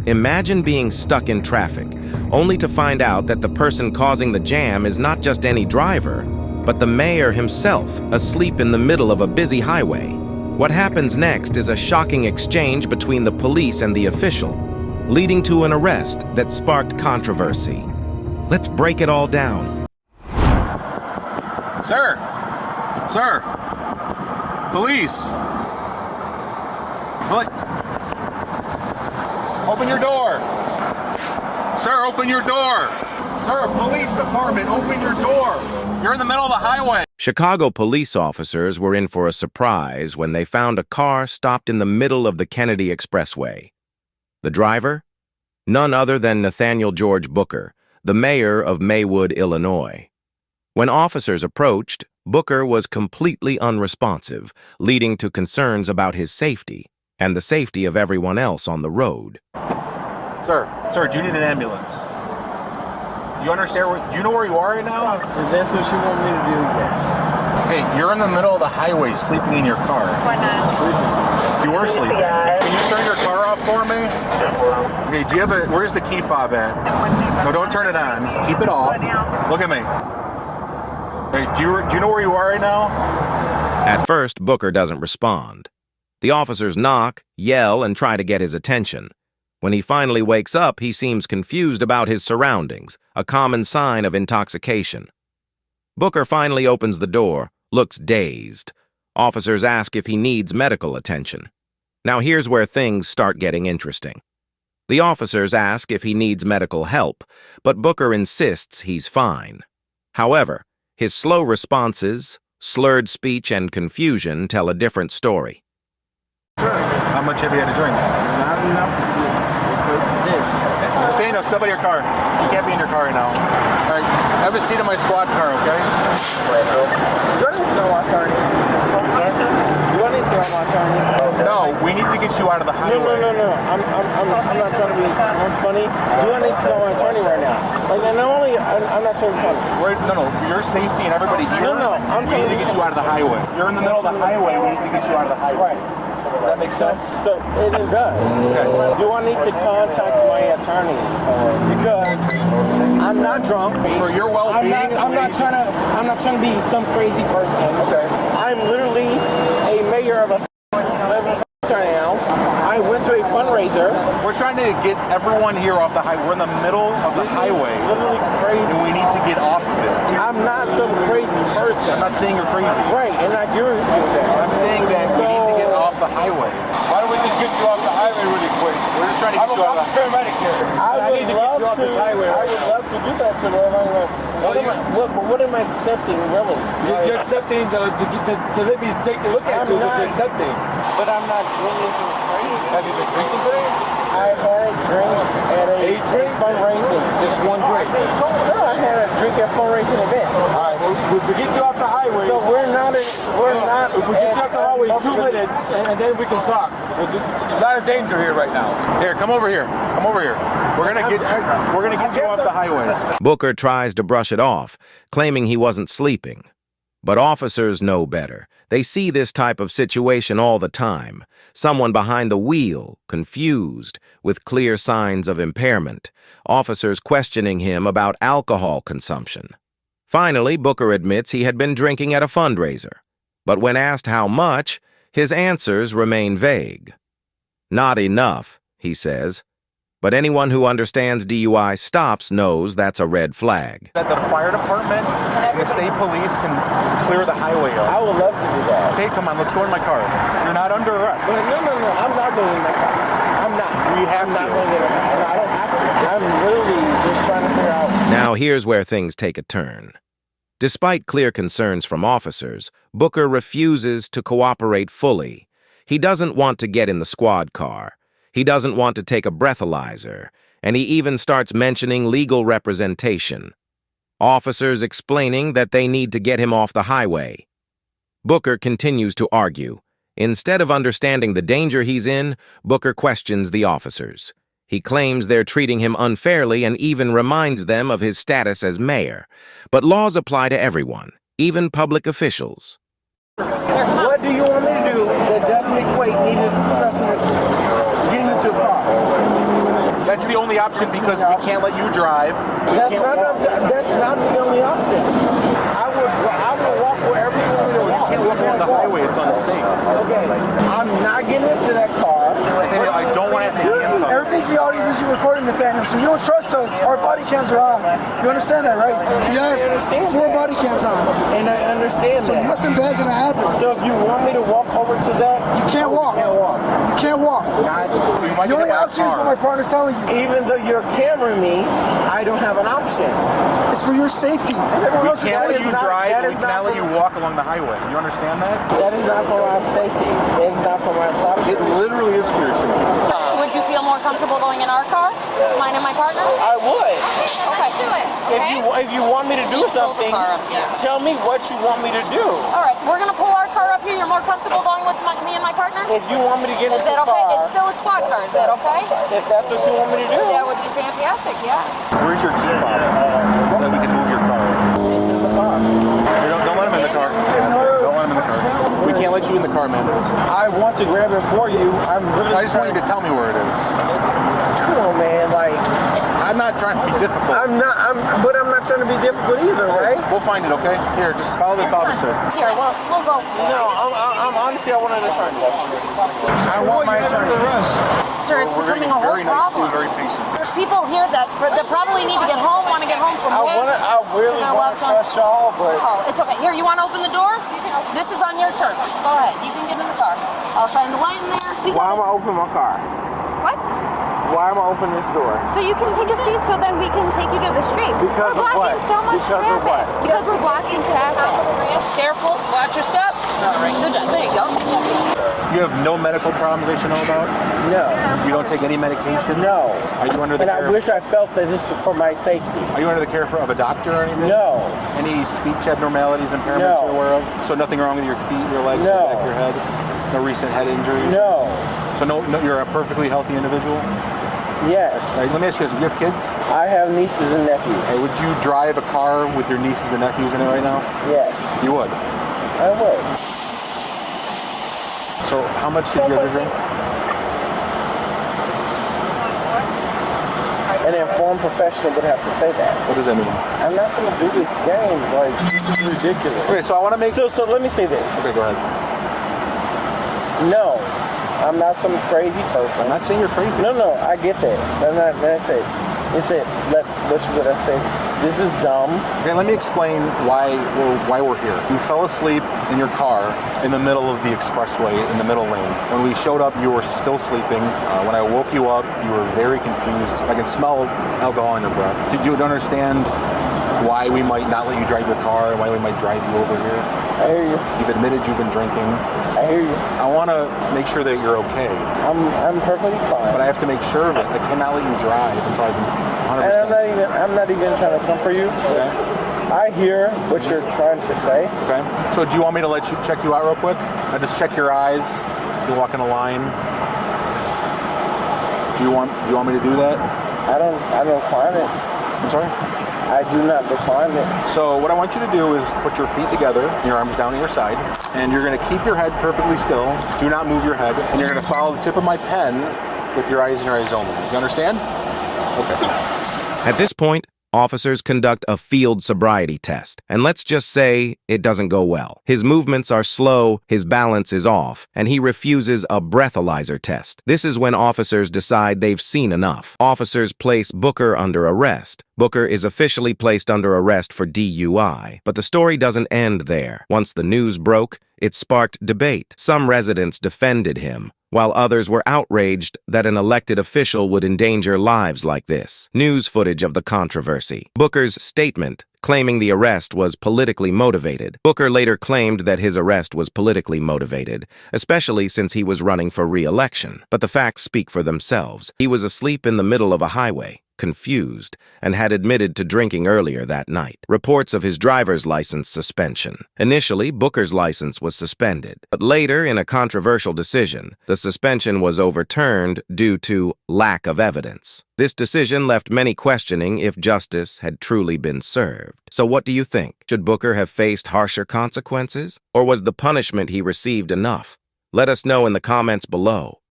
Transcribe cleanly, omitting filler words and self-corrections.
Imagine being stuck in traffic, only to find out that the person causing the jam is not just any driver, but the mayor himself, asleep in the middle of a busy highway. What happens next is a shocking exchange between the police and the official, leading to an arrest that sparked controversy. Let's break it all down. Sir! Sir! Police! Open your door! Sir, open your door! Sir, police department, open your door! You're in the middle of the highway! Chicago police officers were in for a surprise when they found a car stopped in the middle of the Kennedy Expressway. The driver? None other than Nathaniel George Booker, the mayor of Maywood, Illinois. When officers approached, Booker was completely unresponsive, leading to concerns about his safety and the safety of everyone else on the road. Sir, do you need an ambulance? You understand do you know where you are right now? If that's what you want me to do, yes. Hey, you're in the middle of the highway sleeping in your car. Why not? You were sleeping. Can you turn your car off for me? Okay, do you have where's the key fob at? No, don't turn it on. Keep it off. Look at me. Hey, do you know where you are right now? At first, Booker doesn't respond. The officers knock, yell, and try to get his attention. When he finally wakes up, he seems confused about his surroundings, a common sign of intoxication. Booker finally opens the door, looks dazed. Officers ask if he needs medical attention. Now here's where things start getting interesting. The officers ask if he needs medical help, but Booker insists he's fine. However, his slow responses, slurred speech, and confusion tell a different story. How much have you had to drink? Not enough to equate to this. Nathaniel, step out of your car. You can't be in your car right now. All right, have a seat in my squad car, okay? Do I need to know my attorney? Sorry? Do I need to know my attorney? No, we need to get you out of the highway. No. I'm not trying to be funny. Do I need to know my attorney right now? Like, and I'm not trying to be funny. No, for your safety and everybody here, I'm we need to get you out of the highway. You're in the middle of the highway, we need to get you out of the highway. Right. Does that make sense? So it does. Okay. Do I need to contact my attorney? Because I'm not drunk. For your well-being, I'm not trying to be some crazy person. Okay. I'm literally a mayor of a attorney now. I went to a fundraiser. We're trying to get everyone here off the highway. We're in the middle of the highway. Literally crazy. And we need to get off of it. I'm not some crazy person. I'm not saying you're crazy. Right, and I agree with you there. I'm saying that we need to get off the highway. Why don't we just get you off the highway really quick? We're just trying to get you out of the highway. paramedic here. I need to get you off this highway. I would love to do that to them. What am I accepting, really? You're accepting to let me take a look at you. What you're accepting. But I'm not doing anything crazy. Have you been drinking today? I had a drink at a fundraising. Just one drink. No, I had a drink at a fundraising event. All right. Well, if we get you off the highway. So we're not. If we get you off the highway, 2 minutes, and then we can talk. There's a lot of danger here right now. Here, come over here. Come over here. We're gonna get you off the highway. Booker tries to brush it off, claiming he wasn't sleeping. But officers know better. They see this type of situation all the time. Someone behind the wheel, confused, with clear signs of impairment. Officers questioning him about alcohol consumption. Finally, Booker admits he had been drinking at a fundraiser. But when asked how much, his answers remain vague. Not enough, he says. But anyone who understands DUI stops knows that's a red flag. That the fire department and the state police can clear the highway up. I would love to do that. Okay, come on, let's go in my car. You're not under arrest. No, I'm not going in my car. I'm not. We have I'm not to. going in my car. No, I don't have to. I'm literally just trying to figure out. Now here's where things take a turn. Despite clear concerns from officers, Booker refuses to cooperate fully. He doesn't want to get in the squad car. He doesn't want to take a breathalyzer, and he even starts mentioning legal representation. Officers explaining that they need to get him off the highway. Booker continues to argue. Instead of understanding the danger he's in, Booker questions the officers. He claims they're treating him unfairly and even reminds them of his status as mayor. But laws apply to everyone, even public officials. What do you want me to do that doesn't equate me to trusting getting into a car? That's the only option because we can't let you drive. That's not the only option. I would walk wherever you want me to walk. You can't walk along the highway. It's unsafe. Okay. I'm not getting into that car. Nathaniel, I don't want to have to handcuff. Everything's we already usually recording, Nathaniel, so you don't trust us. Our body cams are on. You understand that, right? I understand 4 body cams on. And I understand So that. nothing bad's gonna happen. So if you want me to walk over to that, You can't walk. You can't walk. You might The get only in my option is what car. my partner's telling you. even though you're cameraing me, I don't have an option. It's for your safety. Everyone We else is can't let saying you it's not. drive, that and we is cannot not let you walk along the highway. You understand that? That is not for my safety. That is not for my safety. It literally is for your safety. Would you feel more comfortable going in our car? Mine and my partner? I would. Okay. Do it. If you want me to do You pull the something, car up. tell me what you want me to do. All right, we're gonna pull our car up here. You're more comfortable going with me and my partner? If you want me to get in Is the that okay? car, It's still a squad car. Is that okay? if that's what you want me to do, That would be fantastic. Yeah. Where's your key fob? So that we can move your car. it's in the car. Don't let him in the car. Don't let him in the car. We can't let you in the car, man. I want to grab it for you. I just want you to tell me where it is. Come on, man. Like, I'm not trying to be difficult. but I'm not trying to be difficult either, right? We'll find it, okay? Here, just follow this officer. Here, we'll go. No, I'm honestly, I want an attorney. I want my attorney. Sir, it's We're becoming gonna a be very whole nice to you, problem. very patient. There's people here that probably need to get home, want to get home from work. I really their want loved to ones. trust y'all, but Oh, it's okay. Here, you want to open the door? This is on your turf. Go ahead. You can get in the car. I'll shine the light in there. why am I opening my car? What? Why am I opening this door? So you can take a seat so then we can take you to the street. Because we're of blocking what? so much Because of traffic. what? Because we're blocking traffic. Careful. Watch your step. All right. Good job. There you go. You have no medical problems I should know about? No. You don't take any medication? No. Are you under the And I care wish I felt that this was for my safety. Are you under the care of a doctor or anything? No. Any speech abnormalities, impairments No. you're aware of? So nothing wrong with your feet, your legs, No. your back, your head? No recent head injuries? No. So no, you're a perfectly healthy individual? Yes. All right, let me ask you this. Do you have kids? I have nieces and nephews. Hey, would you drive a car with your nieces and nephews in it right now? Yes. You would? I would. So how much did you ever drink? An informed professional would have to say that. What does that mean? I'm not going to do this game. Like, this is ridiculous. Okay, so I want to make... So let me say this. Okay, go ahead. No, I'm not some crazy person. I'm not saying you're crazy. No, I get that. That's it. What I say? This is dumb. Okay, let me explain why we're here. You fell asleep in your car in the middle of the expressway, in the middle lane. When we showed up, you were still sleeping. When I woke you up, you were very confused. I can smell alcohol in your breath. Did you understand why we might not let you drive your car and why we might drive you over here? I hear you. You've admitted you've been drinking. I hear you. I want to make sure that you're okay, I'm perfectly fine. but I have to make sure of it. I cannot let you drive until I've been 100%. And I'm not even trying to comfort you. Okay. I hear what you're trying to say. Okay. So do you want me to check you out real quick? I just check your eyes. You walk in a line. Do you want me to do that? I don't find it. I'm sorry? I do not decline it. So what I want you to do is put your feet together, your arms down to your side, and you're going to keep your head perfectly still. Do not move your head. And you're going to follow the tip of my pen with your eyes and your eyes only. You understand? Okay. At this point, officers conduct a field sobriety test, and let's just say it doesn't go well. His movements are slow, his balance is off, and he refuses a breathalyzer test. This is when officers decide they've seen enough. Officers place Booker under arrest. Booker is officially placed under arrest for DUI, but the story doesn't end there. Once the news broke, it sparked debate. Some residents defended him, while others were outraged that an elected official would endanger lives like this. News footage of the controversy. Booker's statement claiming the arrest was politically motivated. Booker later claimed that his arrest was politically motivated, especially since he was running for re-election. But the facts speak for themselves. He was asleep in the middle of a highway, confused, and had admitted to drinking earlier that night. Reports of his driver's license suspension. Initially, Booker's license was suspended, but later, in a controversial decision, the suspension was overturned due to lack of evidence. This decision left many questioning if justice had truly been served. So what do you think? Should Booker have faced harsher consequences? Or was the punishment he received enough? Let us know in the comments below.